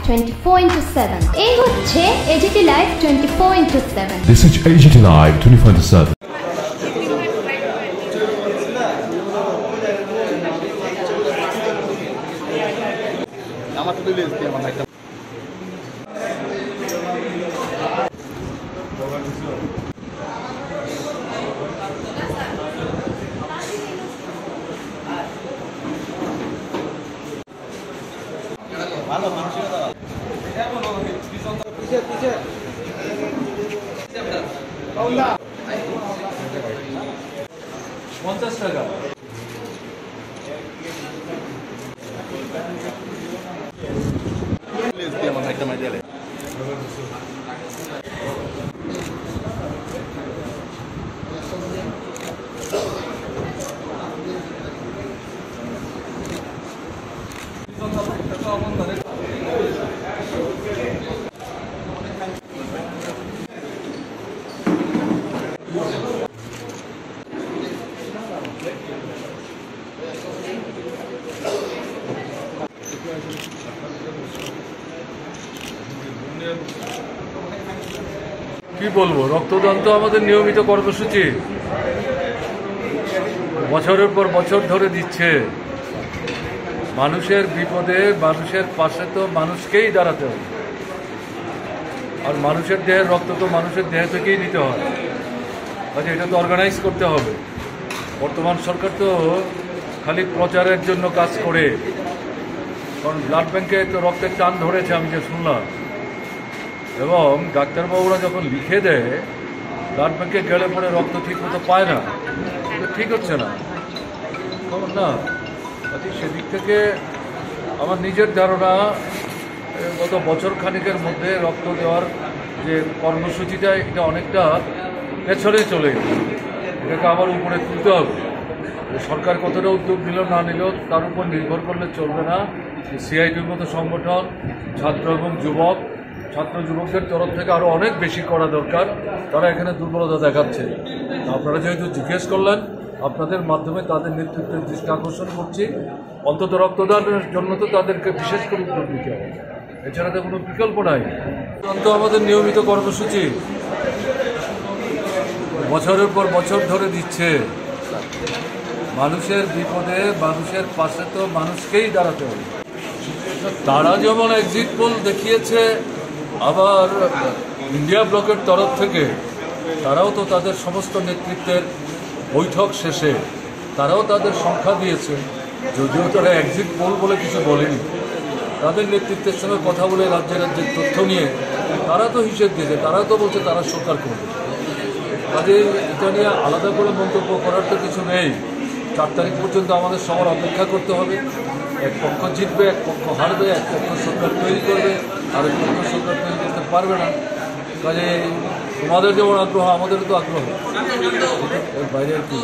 24/7 এই হচ্ছে AGT Live 24/7 This is AGT Live 24/7 আমার তো দিলে আমার একটা ভালো মানসিকতা পিছে পিছে কৌলা 50 টাকা প্লিজ দিয়ে আমার একটা মাইলে কি বলবো, রক্তদান তো আমাদের নিয়মিত কর্মসূচি, বছরের পর বছর ধরে দিচ্ছে। মানুষের বিপদে মানুষের পাশে তো মানুষকেই দাঁড়াতে হবে, আর মানুষের দেহের রক্ত তো মানুষের দেহ থেকেই নিতে হয়, কাজে এটা তো অর্গানাইজ করতে হবে। বর্তমান সরকার তো খালি প্রচারের জন্য কাজ করে, কারণ ব্লাড ব্যাংকে তো রক্তের টান ধরেছে আমি যে শুনলাম, এবং ডাক্তারবাবুরা যখন লিখে দেয় ব্লাড ব্যাংকে গেলে পরে রক্ত ঠিক মতো পায় না, ঠিক হচ্ছে না না। সেদিক থেকে আমার নিজের ধারণা গত বছর খানিকের মধ্যে রক্ত দেওয়ার যে কর্মসূচিটা এটা অনেকটা পেছনে চলে গেছে, এটাকে আবার উপরে তুলতে হবে। সরকার কতটা উদ্যোগ নিল না নিল তার উপর নির্ভর করলে চলবে না। সিআইটির মতো সংগঠন, ছাত্র এবং ছাত্র যুবকদের তরফ থেকে আরও অনেক বেশি করা দরকার। তারা এখানে দুর্বলতা দেখাচ্ছে। আপনারা যেহেতু জিজ্ঞেস করলেন, আপনাদের মাধ্যমে তাদের নেতৃত্বের দৃষ্টি আকর্ষণ করছি। অন্তত রক্তদানের জন্য তো তাদেরকে বিশেষ করে উদ্যোগ নিতে হবে, এছাড়া তো কোনো বিকল্প নাই। তো আমাদের নিয়মিত কর্মসূচি বছরের পর বছর ধরে দিচ্ছে। মানুষের বিপদে মানুষের পাশে তো মানুষকেই দাঁড়াতে হবে। তারা যেমন এক্সিট পোল দেখিয়েছে, আবার ইন্ডিয়া ব্লকের তরফ থেকে তারাও তো তাদের সমস্ত নেতৃত্বের বৈঠক শেষে তারাও তাদের সংখ্যা দিয়েছে, যদিও তারা এক্সিট পোল বলে কিছু বলেনি। তাদের নেতৃত্বের সঙ্গে কথা বলে রাজ্যের তথ্য নিয়ে তারা তো হিসেব দিয়েছে, তারা তো বলছে তারা সরকার করবে। কাজে এটা নিয়ে আলাদা করে মন্তব্য করার তো কিছু নেই। 4 তারিখ পর্যন্ত আমাদের সবার অপেক্ষা করতে হবে। এক পক্ষ জিতবে, এক পক্ষ হারবে, এক পক্ষ সরকার তৈরি করবে, আর এক পক্ষ সরকার তৈরি করতে পারবে না। কাজে তোমাদের যেমন আগ্রহ আমাদেরও তো আগ্রহ, এর বাইরে আর কি।